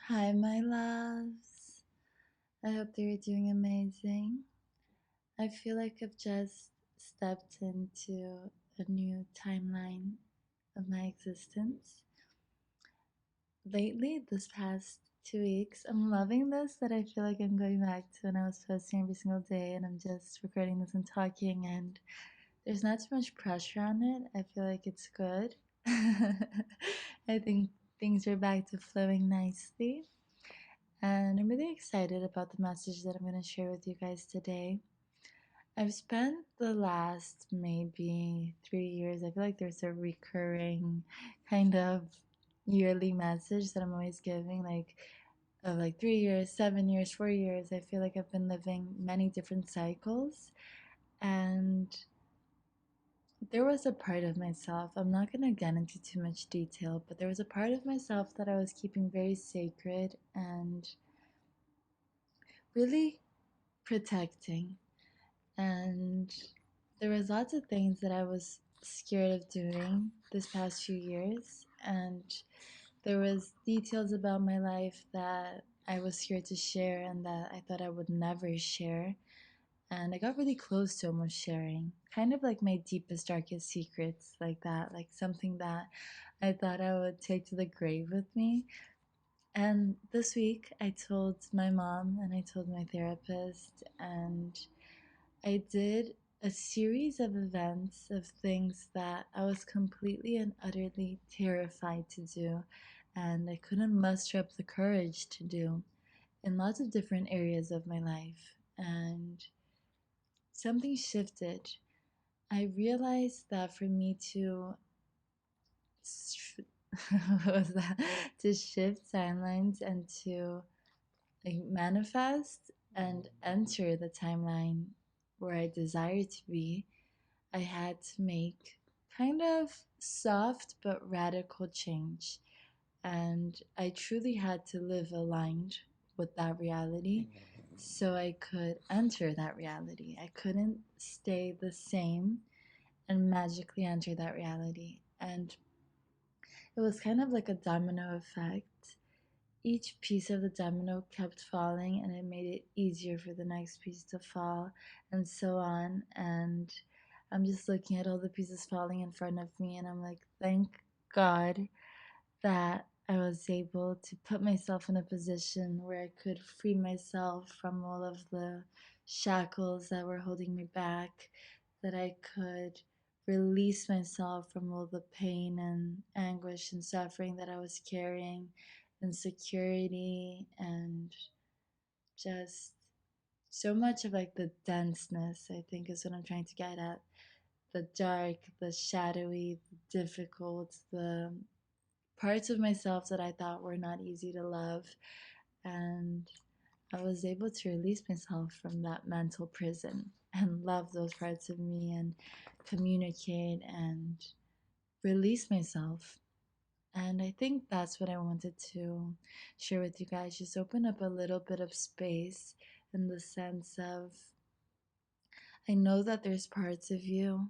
Hi, my loves. I hope that you're doing amazing. I feel like I've just stepped into a new timeline of my existence. Lately, this past 2 weeks, I'm loving this that I feel like I'm going back to when I was posting every single day and I'm just recording this and talking, and there's not too much pressure on it. I feel like it's good. I think things are back to flowing nicely. And I'm really excited about the message that I'm going to share with you guys today. I've spent the last maybe 3 years, I feel like there's a recurring kind of yearly message that I'm always giving, like 3 years, 7 years, 4 years. I feel like I've been living many different cycles. And there was a part of myself, I'm not going to get into too much detail, but there was a part of myself that I was keeping very sacred and really protecting. And there was lots of things that I was scared of doing this past few years, and there was details about my life that I was scared to share and that I thought I would never share. And I got really close to almost sharing, kind of like my deepest, darkest secrets, like that, like something that I thought I would take to the grave with me. And this week, I told my mom and I told my therapist, and I did a series of events of things that I was completely and utterly terrified to do, and I couldn't muster up the courage to do in lots of different areas of my life. And something shifted. I realized that for me to what was that? To shift timelines and to like manifest and enter the timeline where I desire to be, I had to make kind of soft but radical change. And I truly had to live aligned with that reality so I could enter that reality. I couldn't stay the same and magically enter that reality. And it was kind of like a domino effect. Each piece of the domino kept falling, and it made it easier for the next piece to fall, and so on. And I'm just looking at all the pieces falling in front of me, and I'm like, thank God that I was able to put myself in a position where I could free myself from all of the shackles that were holding me back, that I could release myself from all the pain and anguish and suffering that I was carrying, insecurity, and just so much of like the denseness, I think, is what I'm trying to get at. The dark, the shadowy, the difficult, the parts of myself that I thought were not easy to love. And I was able to release myself from that mental prison and love those parts of me and communicate and release myself. And I think that's what I wanted to share with you guys. Just open up a little bit of space in the sense of I know that there's parts of you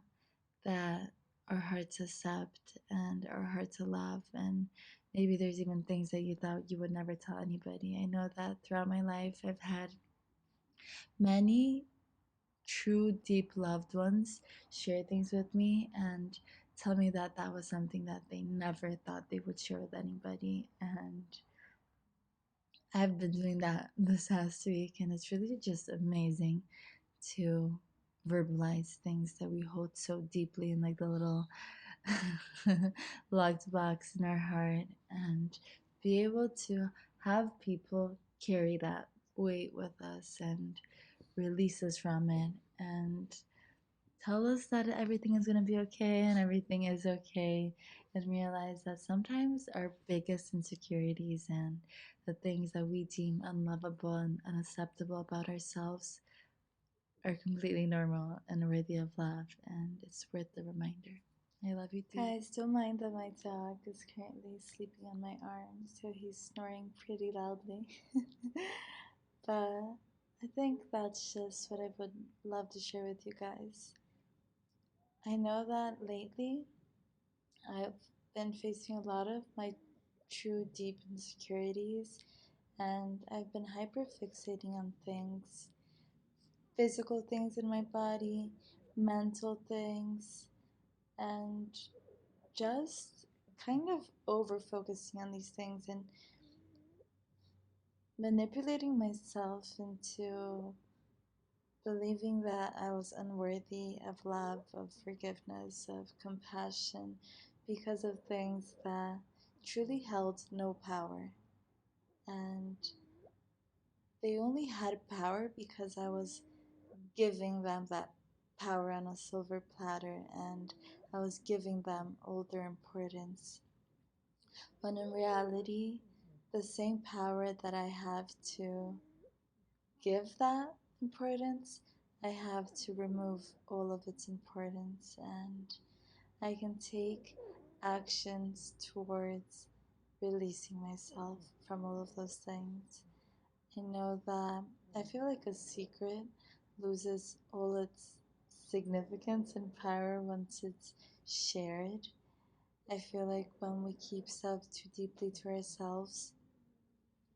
that are hard to accept and are hard to love, and maybe there's even things that you thought you would never tell anybody. I know that throughout my life I've had many true deep loved ones share things with me and tell me that that was something that they never thought they would share with anybody. And I've been doing that this past week, and it's really just amazing to verbalize things that we hold so deeply in like the little locked box in our heart, and be able to have people carry that weight with us and release us from it and tell us that everything is going to be okay and everything is okay, and realize that sometimes our biggest insecurities and the things that we deem unlovable and unacceptable about ourselves are completely normal and worthy of love, and it's worth the reminder. I love you too. Guys, don't mind that my dog is currently sleeping on my arm, so he's snoring pretty loudly. But I think that's just what I would love to share with you guys. I know that lately I've been facing a lot of my true deep insecurities And I've been hyper fixating on things, physical things in my body, mental things, and just kind of over focusing on these things and manipulating myself into believing that I was unworthy of love, of forgiveness, of compassion because of things that truly held no power. And they only had power because I was giving them that power on a silver platter, and I was giving them all their importance. When in reality, the same power that I have to give that importance, I have to remove all of its importance, and I can take actions towards releasing myself from all of those things. I know that I feel like a secret loses all its significance and power once it's shared. I feel like when we keep stuff too deeply to ourselves,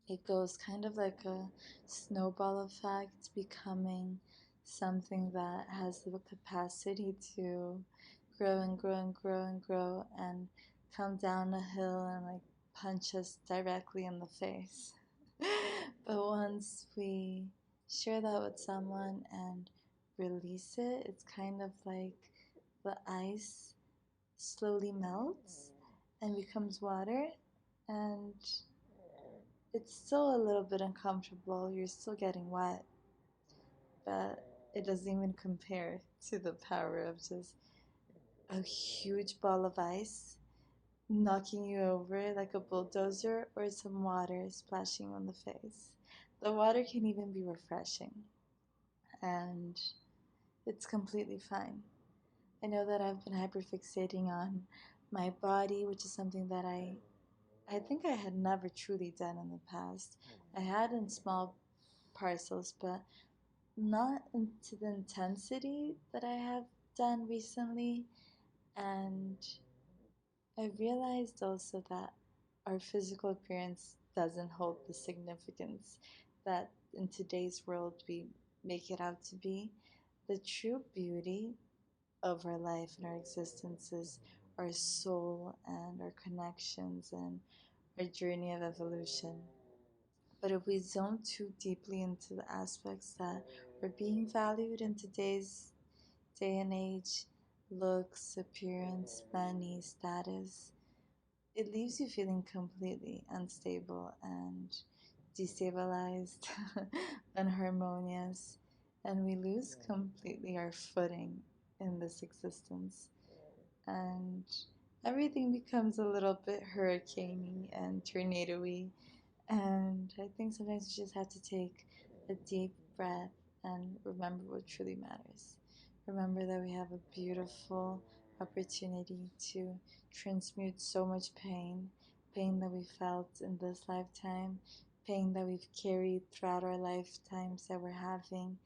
it goes kind of like a snowball effect, becoming something that has the capacity to grow and grow and grow and grow and come down a hill and like punch us directly in the face. But once we share that with someone and release it, it's kind of like the ice slowly melts and becomes water, and it's still a little bit uncomfortable. You're still getting wet, but it doesn't even compare to the power of just a huge ball of ice knocking you over like a bulldozer or some water splashing on the face. The water can even be refreshing, and it's completely fine. I know that I've been hyperfixating on my body, which is something that I think I had never truly done in the past. I had in small parcels, but not into the intensity that I have done recently. And I realized also that our physical appearance doesn't hold the significance that in today's world we make it out to be. The true beauty of our life and our existence is our soul and our connections and our journey of evolution. But if we zone too deeply into the aspects that are being valued in today's day and age, looks, appearance, money, status, it leaves you feeling completely unstable and destabilized, unharmonious, and we lose completely our footing in this existence. And everything becomes a little bit hurricaney and tornado-y, and I think sometimes you just have to take a deep breath and remember what truly matters. Remember that we have a beautiful opportunity to transmute so much pain, pain that we felt in this lifetime, pain that we've carried throughout our lifetimes that we're having,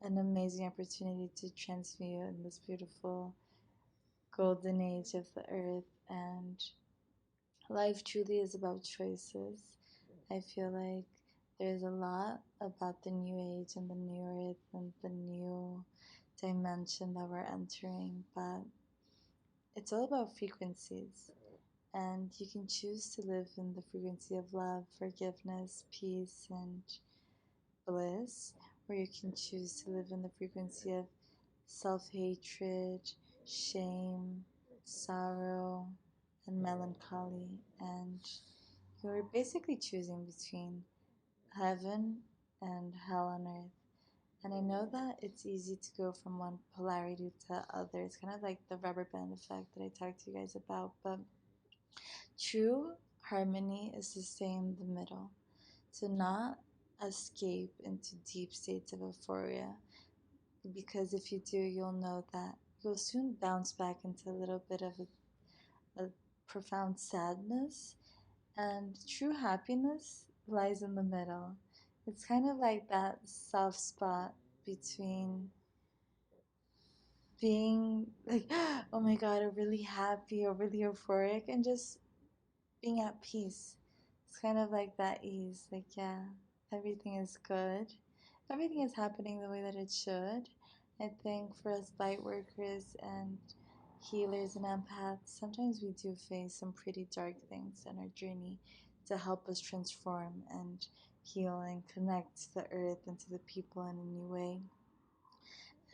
an amazing opportunity to transmute in this beautiful golden age of the earth. And life truly is about choices. I feel like there's a lot about the new age and the new earth and the new dimension that we're entering, but it's all about frequencies. And you can choose to live in the frequency of love, forgiveness, peace, and bliss, or you can choose to live in the frequency of self hatred, shame, sorrow, and melancholy. And you're basically choosing between heaven and hell on earth. And I know that it's easy to go from one polarity to the other. It's kind of like the rubber band effect that I talked to you guys about. But true harmony is to stay in the middle, to not escape into deep states of euphoria. Because if you do, you'll know that you'll soon bounce back into a little bit of a profound sadness. And true happiness lies in the middle. It's kind of like that soft spot between being like, oh my god, I'm really happy or really euphoric, and just being at peace. It's kind of like that ease, like, yeah, everything is good. Everything is happening the way that it should. I think for us light workers and healers and empaths, sometimes we do face some pretty dark things in our journey to help us transform and heal and connect to the earth and to the people in a new way.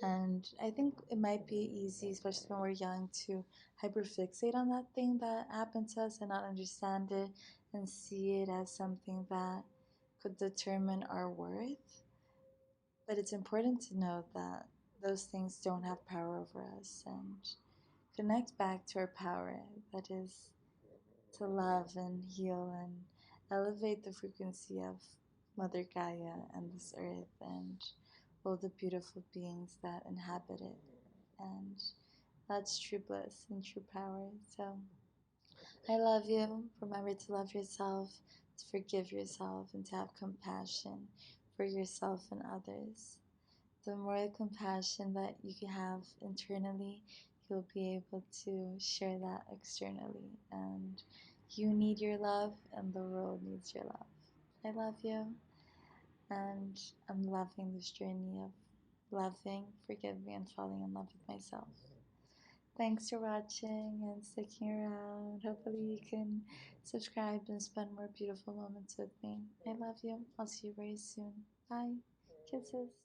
And I think it might be easy, especially when we're young, to hyperfixate on that thing that happened to us and not understand it and see it as something that could determine our worth. But it's important to note that those things don't have power over us and connect back to our power, that is to love and heal and elevate the frequency of Mother Gaia and this earth and all the beautiful beings that inhabit it. And that's true bliss and true power. So I love you. Remember to love yourself, to forgive yourself, and to have compassion for yourself and others. The more compassion that you can have internally, you'll be able to share that externally. And you need your love, and the world needs your love. I love you, and I'm loving this journey of loving, forgiving, and falling in love with myself. Thanks for watching and sticking around. Hopefully, you can subscribe and spend more beautiful moments with me. I love you. I'll see you very soon. Bye. Kisses.